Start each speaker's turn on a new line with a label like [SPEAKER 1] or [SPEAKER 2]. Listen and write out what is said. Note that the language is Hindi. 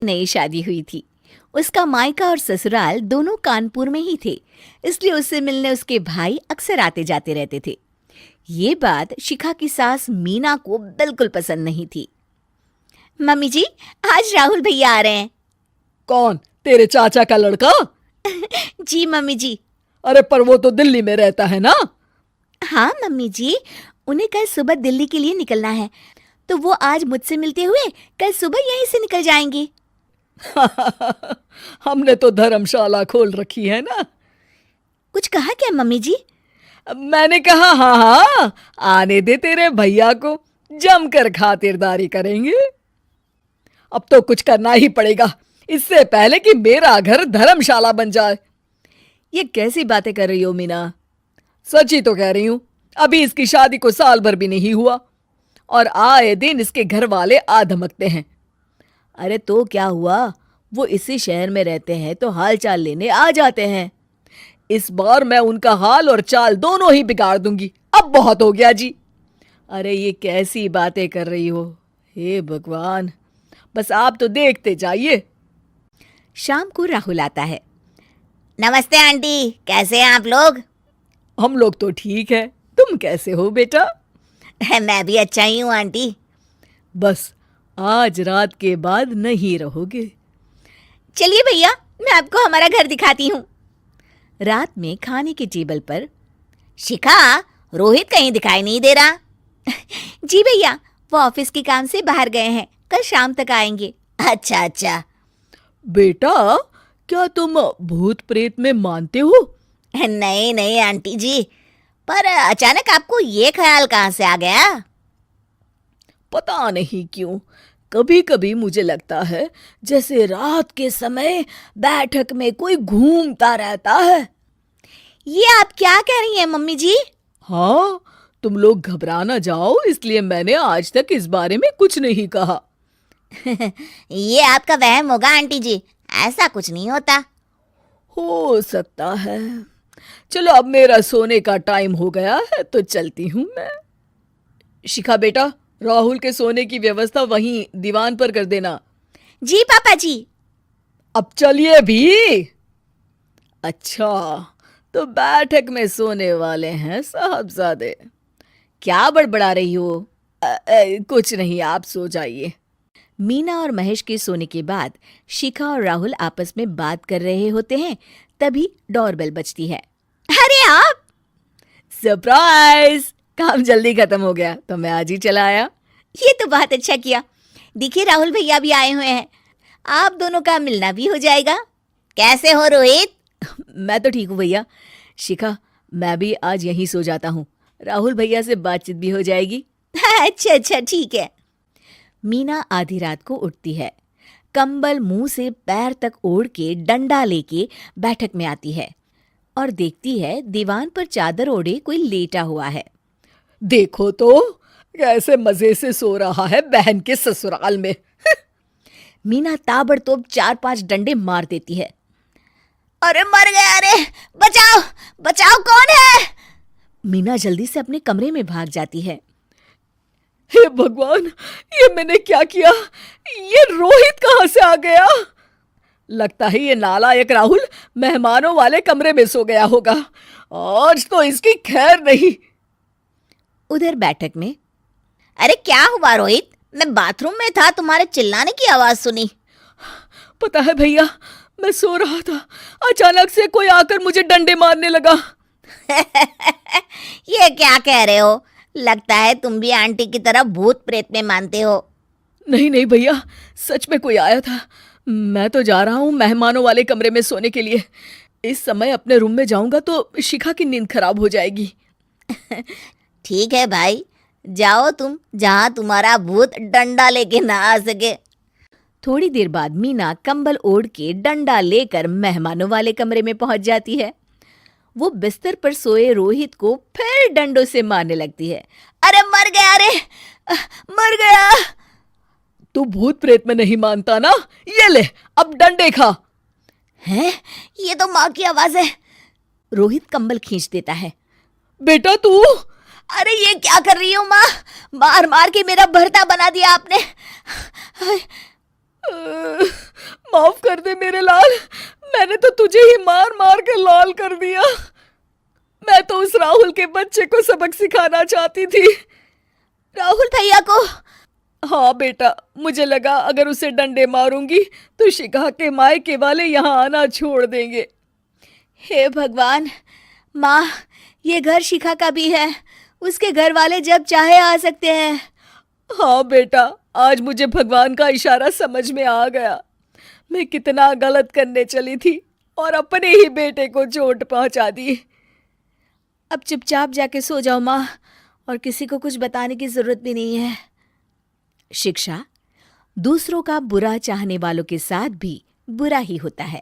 [SPEAKER 1] नई शादी हुई थी। उसका मायका और ससुराल दोनों कानपुर में ही थे, इसलिए उससे मिलने उसके भाई अक्सर आते जाते रहते थे। ये बात शिखा की सास मीना को बिल्कुल पसंद नहीं थी। मम्मी जी, आज राहुल भैया आ रहे हैं।
[SPEAKER 2] कौन, तेरे चाचा का लड़का?
[SPEAKER 1] जी मम्मी जी।
[SPEAKER 2] अरे पर वो तो दिल्ली में रहता है ना।
[SPEAKER 1] हाँ मम्मी जी, उन्हें कल सुबह दिल्ली के लिए निकलना है, तो वो आज मुझसे मिलते हुए कल सुबह यहीं से निकल जाएंगे।
[SPEAKER 2] हमने तो धर्मशाला खोल रखी है ना।
[SPEAKER 1] कुछ कहा क्या मम्मी जी?
[SPEAKER 2] मैंने कहा हाँ हाँ, आने दे तेरे भैया को, जमकर खातिरदारी करेंगे। अब तो कुछ करना ही पड़ेगा, इससे पहले कि मेरा घर धर्मशाला बन जाए।
[SPEAKER 1] ये कैसी बातें कर रही हो मीना?
[SPEAKER 2] सच ही तो कह रही हूं। अभी इसकी शादी को साल भर भी नहीं हुआ और आए दिन इसके घर वाले आ धमकते हैं।
[SPEAKER 1] अरे तो क्या हुआ, वो इसी शहर में रहते हैं तो हाल चाल लेने आ जाते हैं।
[SPEAKER 2] इस बार मैं उनका हाल और चाल दोनों ही बिगाड़ दूंगी। अब बहुत हो गया जी।
[SPEAKER 1] अरे ये कैसी बातें कर रही हो, हे भगवान, बस आप तो देखते जाइए। शाम को राहुल आता है। नमस्ते आंटी, कैसे हैं आप लोग?
[SPEAKER 2] हम लोग तो ठीक है, तुम कैसे हो बेटा?
[SPEAKER 1] मैं भी अच्छा ही हूँ आंटी।
[SPEAKER 2] बस आज रात के बाद नहीं रहोगे।
[SPEAKER 1] चलिए भैया, मैं आपको हमारा घर दिखाती हूँ। रात में खाने के टेबल पर शिखा, रोहित कहीं दिखाई नहीं दे रहा। जी भैया, वो ऑफिस के काम से बाहर गए हैं, कल शाम तक आएंगे। अच्छा अच्छा।
[SPEAKER 2] बेटा, क्या तुम भूत प्रेत में मानते हो?
[SPEAKER 1] नहीं नहीं आंटी जी, पर अचानक आपको ये ख्याल कहाँ से आ गया?
[SPEAKER 2] पता नहीं क्यों, कभी कभी मुझे लगता है जैसे रात के समय बैठक में कोई घूमता रहता है।
[SPEAKER 1] ये आप क्या कह रही हैं मम्मी जी?
[SPEAKER 2] हाँ, तुम लोग घबरा ना जाओ, इसलिए मैंने आज तक इस बारे में कुछ नहीं कहा।
[SPEAKER 1] ये आपका वहम होगा आंटी जी, ऐसा कुछ नहीं होता।
[SPEAKER 2] हो सकता है। चलो अब मेरा सोने का टाइम हो गया है तो चलती हूँ मैं। शिखा बेटा, राहुल के सोने की व्यवस्था वहीं दीवान पर कर देना।
[SPEAKER 1] जी पापा जी।
[SPEAKER 2] अब चलिए भी। अच्छा, तो बैठक में सोने वाले हैं साहबजादे।
[SPEAKER 1] क्या बड़बड़ा रही हो?
[SPEAKER 2] कुछ नहीं, आप सो जाइए।
[SPEAKER 1] मीना और महेश के सोने के बाद शिखा और राहुल आपस में बात कर रहे होते हैं, तभी डोरबेल बजती है। अरे आप!
[SPEAKER 2] सरप्राइज! काम जल्दी खत्म हो गया तो मैं आज ही चला आया।
[SPEAKER 1] ये तो बहुत अच्छा किया। देखिए राहुल भैया भी आए हुए हैं, आप दोनों का मिलना भी हो जाएगा। कैसे हो रोहित?
[SPEAKER 2] मैं तो ठीक हूँ भैया। शिखा, मैं भी आज यहीं सो जाता हूँ, राहुल भैया से बातचीत भी हो जाएगी।
[SPEAKER 1] अच्छा अच्छा ठीक है। मीना आधी रात को उठती है, कंबल मुंह से पैर तक ओढ़ के डंडा लेके बैठक में आती है और देखती है दीवान पर चादर ओढ़े कोई लेटा हुआ है।
[SPEAKER 2] देखो तो कैसे मजे से सो रहा है बहन के ससुराल में।
[SPEAKER 1] मीना ताबड़तोड़ 4-5 डंडे मार देती है। अरे मर गया, अरे बचाओ बचाओ, कौन है? मीना जल्दी से अपने कमरे में भाग जाती है।
[SPEAKER 2] हे भगवान, ये मैंने क्या किया? ये रोहित कहाँ से आ गया? लगता है ये नालायक राहुल मेहमानों वाले कमरे में सो गया होगा। आज तो इसकी खैर नहीं।
[SPEAKER 1] उधर बैठक में, अरे क्या हुआ रोहित? मैं बाथरूम में था, तुम्हारे चिल्लाने की आवाज सुनी।
[SPEAKER 2] पता है भैया, मैं सो रहा था, अचानक से कोई आकर मुझे डंडे मारने लगा।
[SPEAKER 1] ये क्या कह रहे हो? लगता है तुम भी आंटी की तरह भूत प्रेत में मानते हो।
[SPEAKER 2] नहीं नहीं भैया, सच में कोई आया था। मैं तो जा रहा हूँ मेहमानों वाले कमरे में सोने के लिए। इस समय अपने रूम में जाऊंगा तो शिखा की नींद खराब हो जाएगी।
[SPEAKER 1] ठीक है भाई, जाओ तुम, जहां तुम्हारा भूत डंडा लेके ना आ सके। थोड़ी देर बाद मीना कंबल ओढ़ के डंडा लेकर मेहमानों वाले कमरे में पहुंच जाती है। वो बिस्तर पर सोए रोहित को फिर डंडों से मारने लगती है। अरे मर गया, अरे मर गया।
[SPEAKER 2] तू भूत प्रेत में नहीं मानता ना, ये ले अब डंडे खा।
[SPEAKER 1] हैं? ये तो माँ की आवाज है। रोहित कंबल खींच देता है।
[SPEAKER 2] बेटा तू!
[SPEAKER 1] अरे ये क्या कर रही हो माँ? मार मार के मेरा भरता बना दिया आपने।
[SPEAKER 2] माफ कर दे मेरे लाल, मैंने तो तुझे ही मार मार के लाल कर दिया। मैं तो उस राहुल के बच्चे को सबक सिखाना चाहती थी।
[SPEAKER 1] राहुल भैया को?
[SPEAKER 2] हाँ बेटा, मुझे लगा अगर उसे डंडे मारूंगी तो शिखा के मायके वाले यहाँ आना छोड़ देंगे।
[SPEAKER 1] हे भगवान, माँ, ये घर शिखा का भी है, उसके घर वाले जब चाहे आ सकते हैं।
[SPEAKER 2] हाँ बेटा, आज मुझे भगवान का इशारा समझ में आ गया। मैं कितना गलत करने चली थी और अपने ही बेटे को चोट पहुंचा दी।
[SPEAKER 1] अब चुपचाप जाके सो जाओ माँ, और किसी को कुछ बताने की जरूरत भी नहीं है। शिक्षा दूसरों का बुरा चाहने वालों के साथ भी बुरा ही होता है।